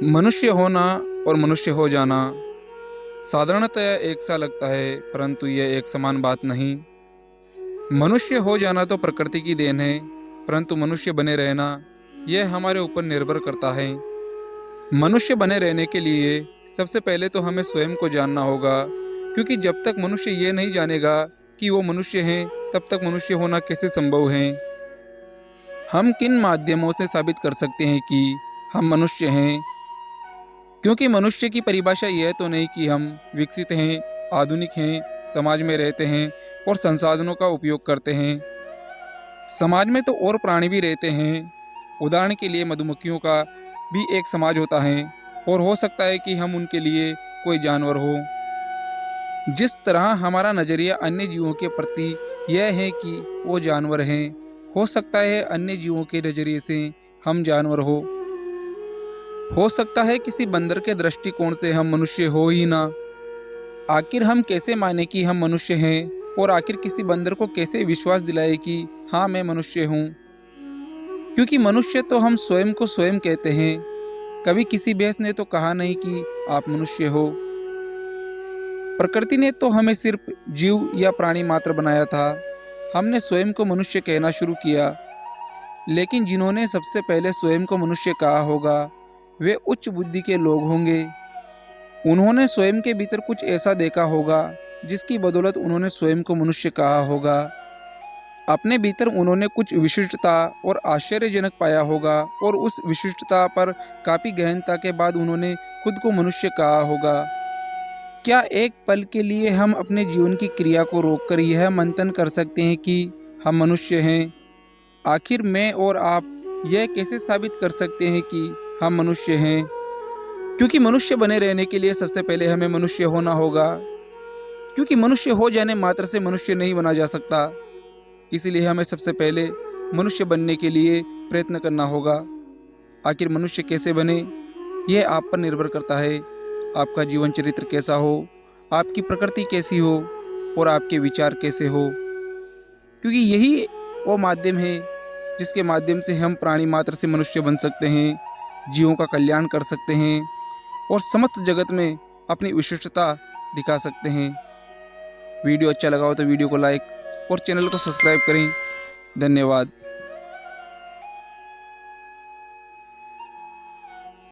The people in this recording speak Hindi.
मनुष्य होना और मनुष्य हो जाना साधारणतया एक सा लगता है, परंतु यह एक समान बात नहीं। मनुष्य हो जाना तो प्रकृति की देन है, परंतु मनुष्य बने रहना यह हमारे ऊपर निर्भर करता है। मनुष्य बने रहने के लिए सबसे पहले तो हमें स्वयं को जानना होगा, क्योंकि जब तक मनुष्य ये नहीं जानेगा कि वो मनुष्य हैं, तब तक मनुष्य होना कैसे संभव है। हम किन माध्यमों से साबित कर सकते हैं कि हम मनुष्य हैं? क्योंकि मनुष्य की परिभाषा यह तो नहीं कि हम विकसित हैं, आधुनिक हैं, समाज में रहते हैं और संसाधनों का उपयोग करते हैं। समाज में तो और प्राणी भी रहते हैं। उदाहरण के लिए मधुमक्खियों का भी एक समाज होता है, और हो सकता है कि हम उनके लिए कोई जानवर हो। जिस तरह हमारा नज़रिया अन्य जीवों के प्रति यह है कि वो जानवर हैं, हो सकता है अन्य जीवों के नज़रिए से हम जानवर हो सकता है किसी बंदर के दृष्टिकोण से हम मनुष्य हो ही ना। आखिर हम कैसे माने कि हम मनुष्य हैं, और आखिर किसी बंदर को कैसे विश्वास दिलाए कि हाँ मैं मनुष्य हूँ? क्योंकि मनुष्य तो हम स्वयं को स्वयं कहते हैं। कभी किसी भैंस ने तो कहा नहीं कि आप मनुष्य हो। प्रकृति ने तो हमें सिर्फ जीव या प्राणी मात्र बनाया था। हमने स्वयं को मनुष्य कहना शुरू किया। लेकिन जिन्होंने सबसे पहले स्वयं को मनुष्य कहा होगा, वे उच्च बुद्धि के लोग होंगे। उन्होंने स्वयं के भीतर कुछ ऐसा देखा होगा जिसकी बदौलत उन्होंने स्वयं को मनुष्य कहा होगा। अपने भीतर उन्होंने कुछ विशिष्टता और आश्चर्यजनक पाया होगा, और उस विशिष्टता पर काफी गहनता के बाद उन्होंने खुद को मनुष्य कहा होगा। क्या एक पल के लिए हम अपने जीवन की क्रिया को रोककर यह मंथन कर सकते हैं कि हम मनुष्य हैं? आखिर मैं और आप यह कैसे साबित कर सकते हैं कि हम मनुष्य हैं? क्योंकि मनुष्य बने रहने के लिए सबसे पहले हमें मनुष्य होना होगा। क्योंकि मनुष्य हो जाने मात्र से मनुष्य नहीं बना जा सकता। इसलिए हमें सबसे पहले मनुष्य बनने के लिए प्रयत्न करना होगा। आखिर मनुष्य कैसे बने, यह आप पर निर्भर करता है। आपका जीवन चरित्र कैसा हो, आपकी प्रकृति कैसी हो, और आपके विचार कैसे हो। क्योंकि यही वो माध्यम है जिसके माध्यम से हम प्राणी मात्र से मनुष्य बन सकते हैं, जीवों का कल्याण कर सकते हैं, और समस्त जगत में अपनी विशिष्टता दिखा सकते हैं। वीडियो अच्छा लगा हो तो वीडियो को लाइक और चैनल को सब्सक्राइब करें। धन्यवाद।